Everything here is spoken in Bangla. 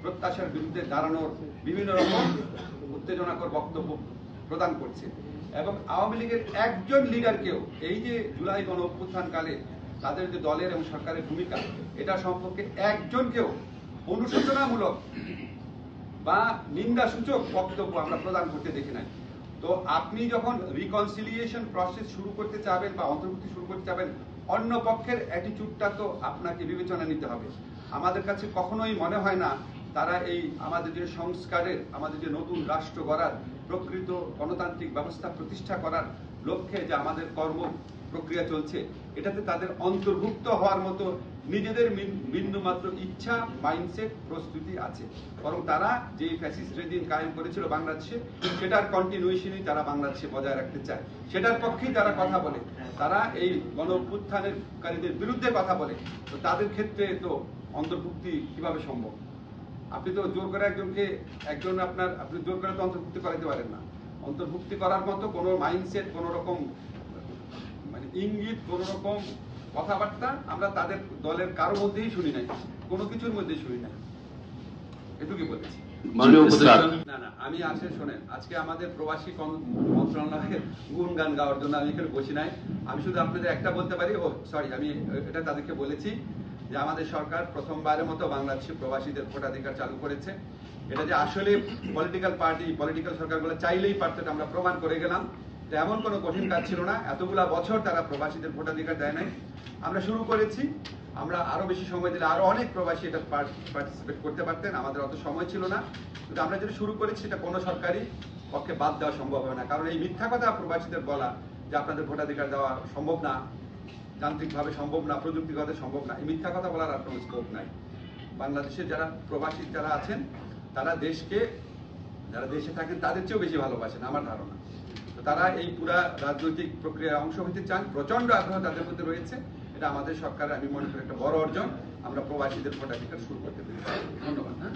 প্রত্যাশার বিরুদ্ধে দাঁড়ানোর বিভিন্ন রকম উত্তেজনাকর বক্তব্য প্রদান করছে। এবং আওয়ামী লীগের একজন লিডারকেও এই যে জুলাই গণ অভ্যুত্থানকালে তাদের যে দলের এবং সরকারের ভূমিকা এটা সম্পর্কে একজনকেও অনুশোচনামূলক বা নিন্দাসূচক বক্তব্য আমরা প্রদান করতে দেখি নাই। তো আপনি যখন রিকনসিলিয়েশন প্রসেস শুরু করতে চাবেন বা অন্তর্ভুক্তি শুরু করতে চাবেন, অন্য পক্ষের অ্যাটিটিউডটা তো আপনাকে বিবেচনা নিতে হবে। আমাদের কাছে কখনোই মনে হয় না তারা এই আমাদের যে সংস্কারের, আমাদের যে নতুন রাষ্ট্র গড়ার, প্রকৃত গণতান্ত্রিক ব্যবস্থা প্রতিষ্ঠা করার লক্ষ্যে যে আমাদের কর্ম প্রক্রিয়া চলছে এটাতে তাদের অন্তর্ভুক্ত হওয়ার মতো নিজেদের বিন্দুমাত্র ইচ্ছা, মাইন্ডসেট, প্রস্তুতি আছে। বরং তারা যে ফ্যাসিস্ট রেজিম কায়েম করেছিল বাংলাদেশে সেটার কন্টিনিউশনই তারা বাংলাদেশে বজায় রাখতে চায়, সেটার পক্ষেই তারা কথা বলে। তারা এই গণ অভ্যুত্থানকারীদের বিরুদ্ধে কথা বলে। তো তাদের ক্ষেত্রে তো অন্তর্ভুক্তি কিভাবে সম্ভব? আপনি তো জোর করে আপনি জোর করে তো অন্তর্ভুক্তি করাতে পারেন না। অন্তর্ভুক্তি করার মতো কোনো মাইন্ডসেট, কোনো রকম মানে ইঙ্গিত, কোন রকম কথাবার্তা আমরা তাদের দলের কারো মধ্যেই শুনি নাই, কোনো কিছুর মধ্যেই শুনি নাই। এটুকুই বলেছি। না আমি শোনেন, আজকে আমাদের প্রবাসী মন্ত্রণালয়ের গুণগান গাওয়ার জন্য আমি এখানে বসি নাই। আমি শুধু আপনাদের একটা বলতে পারি, আমি এটা তাদেরকে বলেছি যে আমাদের সরকার প্রথমবারের মতো বাংলাদেশে প্রবাসীদের ভোটাধিকার চালু করেছে। এটা যে আসলে পলিটিক্যাল পার্টি, পলিটিক্যাল সরকারগুলো চাইলেই পারত, আমরা প্রমাণ করে গেলাম। এমন কোনো কঠিন কাজ ছিল না, এতগুলা বছর তারা প্রবাসীদের ভোটাধিকার দেয় নাই। আমরা শুরু করেছি, আমরা আরো বেশি সময় দিলে আরো অনেক প্রবাসী এটা পার্টিসিপেট করতে পারতেন, আমাদের অত সময় ছিল না। কিন্তু আমরা যেটা শুরু করেছি এটা কোনো সরকারি পক্ষে বাদ দেওয়া সম্ভব হবে না। কারণ এই মিথ্যা কথা প্রবাসীদের বলা যে আপনাদের ভোটাধিকার দেওয়া সম্ভব না, যান্ত্রিকভাবে সম্ভব না, প্রযুক্তিগত সম্ভব না, এই মিথ্যা কথা বলার আর কোনো স্কোপ নাই। বাংলাদেশের যারা প্রবাসী যারা আছেন তারা যারা দেশে থাকেন তাদের চেয়েও বেশি ভালোবাসেন আমার ধারণা। তারা এই পুরা রাজনৈতিক প্রক্রিয়ায় অংশ হতে চান, প্রচন্ড আগ্রহ তাদের মধ্যে রয়েছে। এটা আমাদের সরকারের আমি মনে করি একটা বড় অর্জন। আমরা প্রবাসীদের ভোটাধিকার শুরু করতে পেরেছি। ধন্যবাদ।